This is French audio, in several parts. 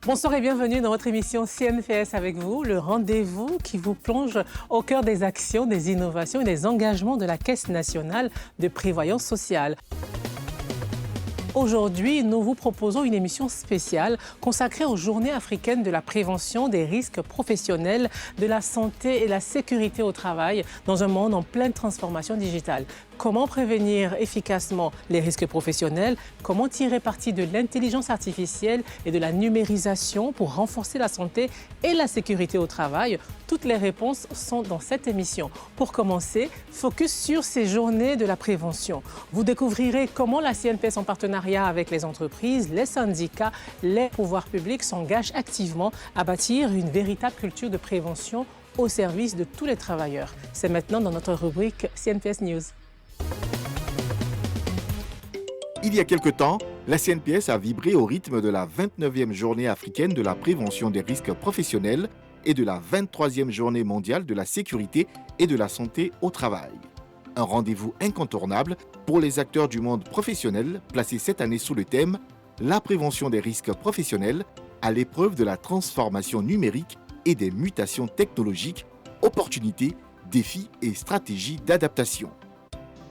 Bonsoir et bienvenue dans votre émission CNPS avec vous, le rendez-vous qui vous plonge au cœur des actions, des innovations et des engagements de la Caisse nationale de prévoyance sociale. Aujourd'hui, nous vous proposons une émission spéciale consacrée aux Journées africaines de la prévention des risques professionnels, de la santé et la sécurité au travail dans un monde en pleine transformation digitale. Comment prévenir efficacement les risques professionnels? Comment tirer parti de l'intelligence artificielle et de la numérisation pour renforcer la santé et la sécurité au travail? Toutes les réponses sont dans cette émission. Pour commencer, focus sur ces journées de la prévention. Vous découvrirez comment la CNPS en partenariat avec les entreprises, les syndicats, les pouvoirs publics s'engagent activement à bâtir une véritable culture de prévention au service de tous les travailleurs. C'est maintenant dans notre rubrique CNPS News. Il y a quelque temps, la CNPS a vibré au rythme de la 29e journée africaine de la prévention des risques professionnels et de la 23e journée mondiale de la sécurité et de la santé au travail. Un rendez-vous incontournable pour les acteurs du monde professionnel placé cette année sous le thème « La prévention des risques professionnels à l'épreuve de la transformation numérique et des mutations technologiques, opportunités, défis et stratégies d'adaptation ».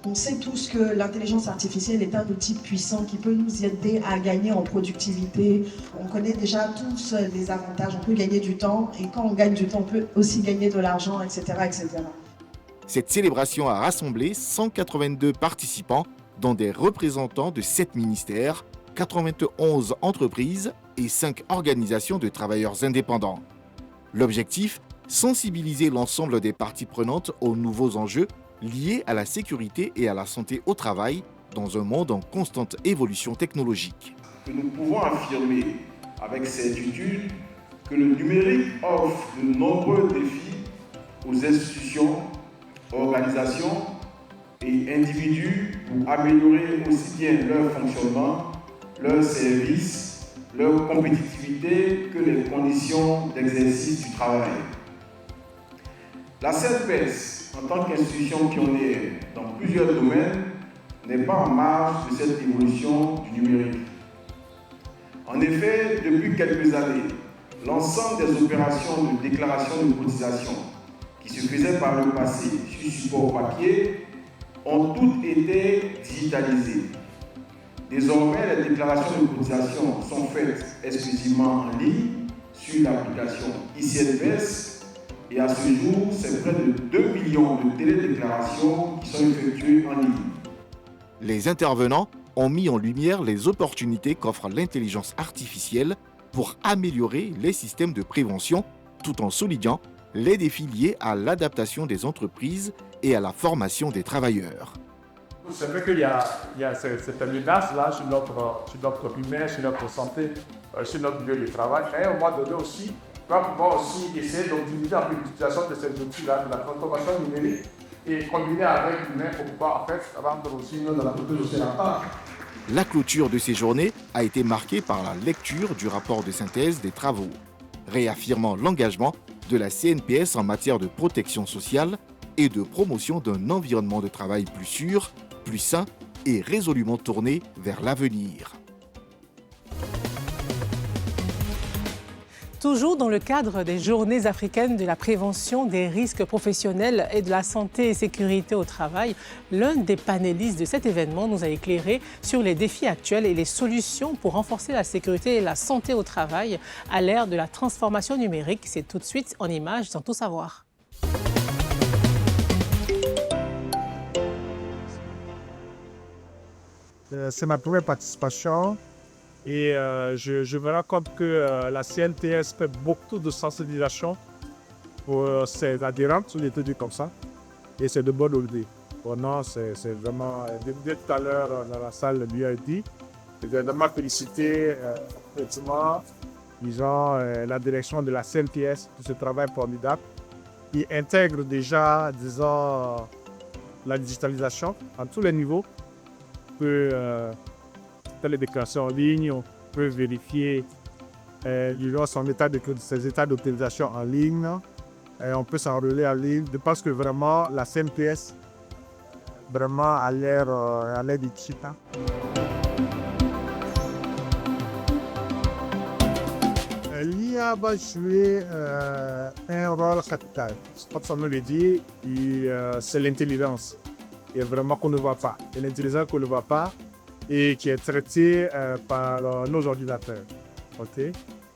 On sait tous que l'intelligence artificielle est un outil puissant qui peut nous aider à gagner en productivité. On connaît déjà tous les avantages, on peut gagner du temps et quand on gagne du temps, on peut aussi gagner de l'argent, etc., etc. Cette célébration a rassemblé 182 participants, dont des représentants de 7 ministères, 91 entreprises et 5 organisations de travailleurs indépendants. L'objectif, sensibiliser l'ensemble des parties prenantes aux nouveaux enjeux liés à la sécurité et à la santé au travail dans un monde en constante évolution technologique. Nous pouvons affirmer avec certitude que le numérique offre de nombreux défis aux institutions, organisations et individus pour améliorer aussi bien leur fonctionnement, leurs services, leur compétitivité que les conditions d'exercice du travail. La CNPS, en tant qu'institution pionnière dans plusieurs domaines, n'est pas en marge de cette évolution du numérique. En effet, depuis quelques années, l'ensemble des opérations de déclaration de cotisation qui se faisaient par le passé sur support papier ont toutes été digitalisées. Désormais, les déclarations de cotisation sont faites exclusivement en ligne sur l'application iCNPS. Et à ce jour, c'est près de 2 millions de télédéclarations qui sont effectuées en ligne. Les intervenants ont mis en lumière les opportunités qu'offre l'intelligence artificielle pour améliorer les systèmes de prévention tout en soulignant les défis liés à l'adaptation des entreprises et à la formation des travailleurs. C'est vrai qu'il y a cette menace-là sur notre humain, sur notre santé, sur notre lieu de travail. Et à un moment donné aussi, on va pouvoir aussi essayer d'optimiser un peu l'utilisation de ces outils-là, de la transformation numérique, et combiner avec l'humain pour pouvoir en fait rendre aussi notre entreprise aussi rentable. La clôture de ces journées a été marquée par la lecture du rapport de synthèse des travaux, réaffirmant l'engagement de la CNPS en matière de protection sociale et de promotion d'un environnement de travail plus sûr, plus sain et résolument tourné vers l'avenir. Toujours dans le cadre des Journées africaines de la prévention des risques professionnels et de la santé et sécurité au travail, l'un des panélistes de cet événement nous a éclairé sur les défis actuels et les solutions pour renforcer la sécurité et la santé au travail à l'ère de la transformation numérique. C'est tout de suite en images sans tout savoir. C'est ma première participation. Et je me rends compte que la CNPS fait beaucoup de sensibilisation pour ses adhérents, si on était dit comme ça. Et c'est de bonne idée. Bon, non, c'est vraiment, dès tout à l'heure dans la salle, lui a dit, je vais vraiment féliciter effectivement, disons, la direction de la CNPS pour ce travail formidable qui intègre déjà, disons, la digitalisation à tous les niveaux. On peut faire les déclarations en ligne, on peut vérifier ses états d'autorisation en ligne, et on peut s'enrôler en ligne. Je pense que vraiment la CNPS vraiment à l'ère du digital. L'IA va jouer un rôle capital. Comme son nom le dit, c'est l'intelligence. Et vraiment qu'on ne voit pas. Et l'intelligence qu'on ne voit pas et qui est traitée par nos ordinateurs. Okay?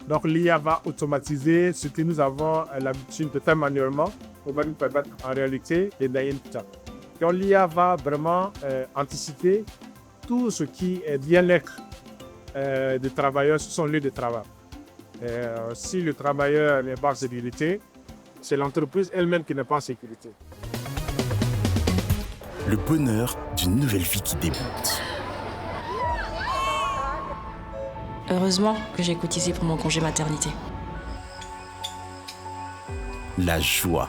Donc l'IA va automatiser ce que nous avons l'habitude de faire manuellement pour nous permettre en réalité de gagner du temps. Donc l'IA va vraiment anticiper tout ce qui est bien-être des travailleurs sur son lieu de travail. Si le travailleur n'est pas en sécurité, c'est l'entreprise elle-même qui n'est pas en sécurité. Le bonheur d'une nouvelle vie qui débute. Heureusement que j'ai cotisé pour mon congé maternité. La joie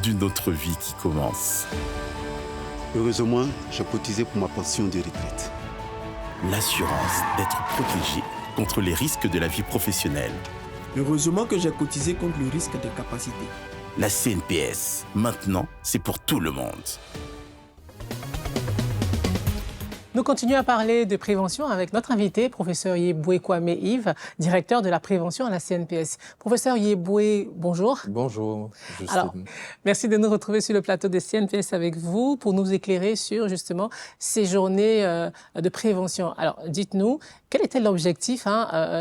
d'une autre vie qui commence. Heureusement, j'ai cotisé pour ma pension de retraite. L'assurance d'être protégé contre les risques de la vie professionnelle. Heureusement que j'ai cotisé contre le risque de capacité. La CNPS, maintenant, c'est pour tout le monde. Nous continuons à parler de prévention avec notre invité, professeur Yeboué Kwame Yves, directeur de la prévention à la CNPS. Professeur Yeboué, bonjour. Bonjour, Justine. Alors, merci de nous retrouver sur le plateau de CNPS avec vous pour nous éclairer sur justement ces journées de prévention. Alors, dites-nous, quel était l'objectif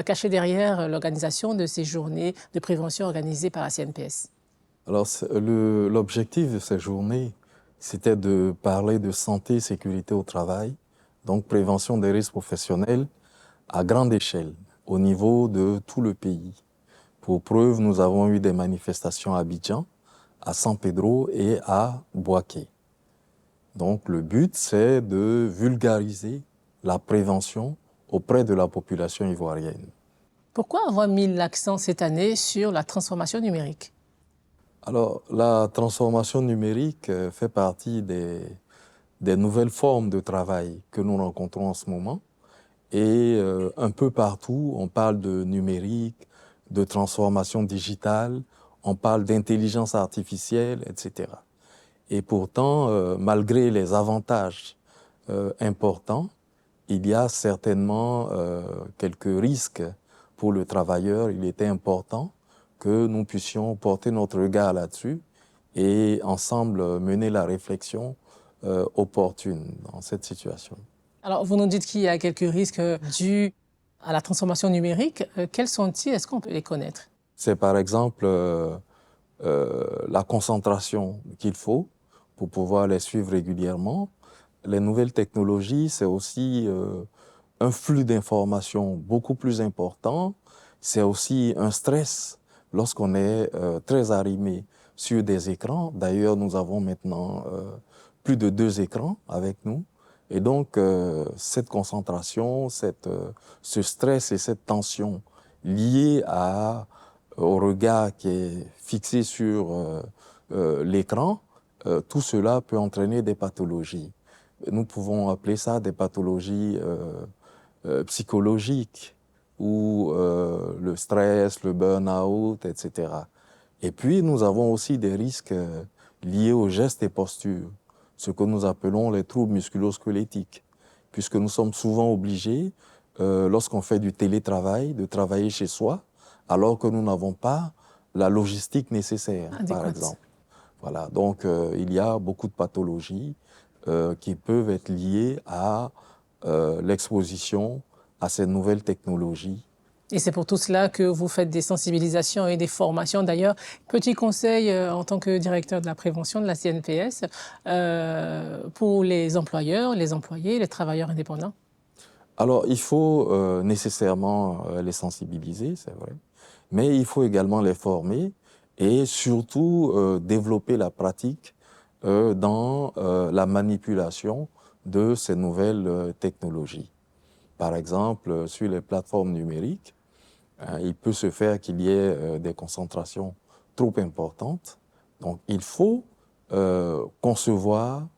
caché derrière l'organisation de ces journées de prévention organisées par la CNPS? Alors, l'objectif de ces journées, c'était de parler de santé et sécurité au travail, donc prévention des risques professionnels à grande échelle, au niveau de tout le pays. Pour preuve, nous avons eu des manifestations à Abidjan, à San Pedro et à Bouaké. Donc le but, c'est de vulgariser la prévention auprès de la population ivoirienne. Pourquoi avoir mis l'accent cette année sur la transformation numérique? Alors, la transformation numérique fait partie des nouvelles formes de travail que nous rencontrons en ce moment. Et un peu partout, on parle de numérique, de transformation digitale, on parle d'intelligence artificielle, etc. Et pourtant, malgré les avantages importants, il y a certainement quelques risques pour le travailleur. Il était important que nous puissions porter notre regard là-dessus et ensemble mener la réflexion opportune dans cette situation. Alors, vous nous dites qu'il y a quelques risques dus à la transformation numérique. Quels sont-ils? Est-ce qu'on peut les connaître? C'est par exemple la concentration qu'il faut pour pouvoir les suivre régulièrement. Les nouvelles technologies, c'est aussi un flux d'informations beaucoup plus important. C'est aussi un stress lorsqu'on est très arrimé sur des écrans. D'ailleurs, nous avons maintenant plus de 2 écrans avec nous. Et donc, cette concentration, ce stress et cette tension liée au regard qui est fixé sur l'écran, tout cela peut entraîner des pathologies. Nous pouvons appeler ça des pathologies psychologiques, ou le stress, le burn-out, etc. Et puis, nous avons aussi des risques liés aux gestes et postures, ce que nous appelons les troubles musculo-squelettiques, puisque nous sommes souvent obligés, lorsqu'on fait du télétravail, de travailler chez soi, alors que nous n'avons pas la logistique nécessaire, par exemple. Voilà, donc il y a beaucoup de pathologies qui peuvent être liées à l'exposition à ces nouvelles technologies. Et c'est pour tout cela que vous faites des sensibilisations et des formations. D'ailleurs, petit conseil en tant que directeur de la prévention de la CNPS pour les employeurs, les employés, les travailleurs indépendants. Alors, il faut nécessairement les sensibiliser, c'est vrai, mais il faut également les former et surtout développer la pratique dans la manipulation de ces nouvelles technologies. Par exemple, sur les plateformes numériques, il peut se faire qu'il y ait des concentrations trop importantes. Donc, il faut concevoir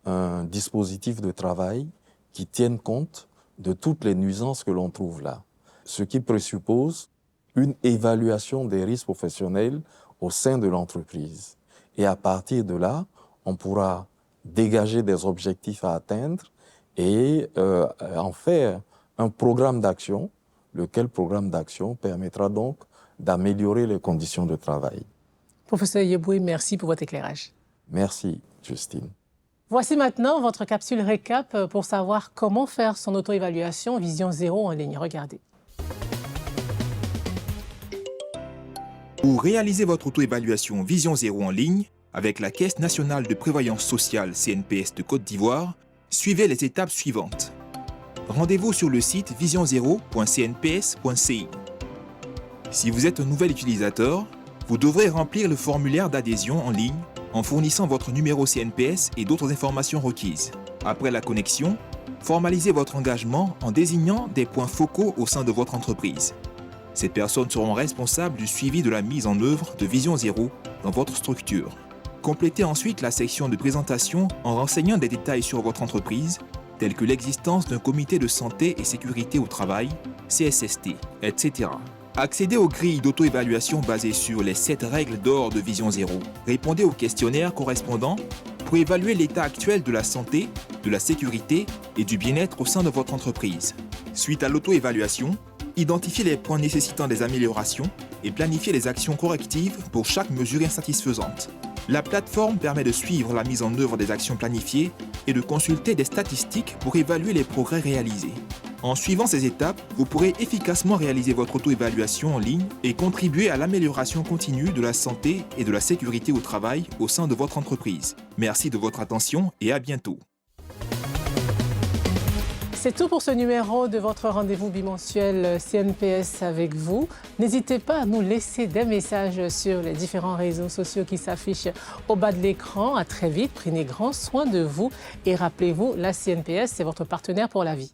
un dispositif de travail qui tienne compte de toutes les nuisances que l'on trouve là. Ce qui présuppose une évaluation des risques professionnels au sein de l'entreprise. Et à partir de là, on pourra dégager des objectifs à atteindre et en faire un programme d'action, lequel programme d'action permettra donc d'améliorer les conditions de travail. Professeur Yeboui, merci pour votre éclairage. Merci, Justine. Voici maintenant votre capsule récap pour savoir comment faire son auto-évaluation Vision Zéro en ligne. Regardez. Pour réaliser votre auto-évaluation Vision Zéro en ligne avec la Caisse nationale de prévoyance sociale CNPS de Côte d'Ivoire, suivez les étapes suivantes. Rendez-vous sur le site visionzero.cnps.ci. Si vous êtes un nouvel utilisateur, vous devrez remplir le formulaire d'adhésion en ligne en fournissant votre numéro CNPS et d'autres informations requises. Après la connexion, formalisez votre engagement en désignant des points focaux au sein de votre entreprise. Ces personnes seront responsables du suivi de la mise en œuvre de Vision Zéro dans votre structure. Complétez ensuite la section de présentation en renseignant des détails sur votre entreprise, tels que l'existence d'un comité de santé et sécurité au travail, CSST, etc. Accédez aux grilles d'auto-évaluation basées sur les 7 règles d'or de Vision Zéro. Répondez aux questionnaires correspondants pour évaluer l'état actuel de la santé, de la sécurité et du bien-être au sein de votre entreprise. Suite à l'auto-évaluation, identifiez les points nécessitant des améliorations et planifiez les actions correctives pour chaque mesure insatisfaisante. La plateforme permet de suivre la mise en œuvre des actions planifiées et de consulter des statistiques pour évaluer les progrès réalisés. En suivant ces étapes, vous pourrez efficacement réaliser votre auto-évaluation en ligne et contribuer à l'amélioration continue de la santé et de la sécurité au travail au sein de votre entreprise. Merci de votre attention et à bientôt. C'est tout pour ce numéro de votre rendez-vous bimensuel CNPS avec vous. N'hésitez pas à nous laisser des messages sur les différents réseaux sociaux qui s'affichent au bas de l'écran. À très vite, prenez grand soin de vous et rappelez-vous, la CNPS, c'est votre partenaire pour la vie.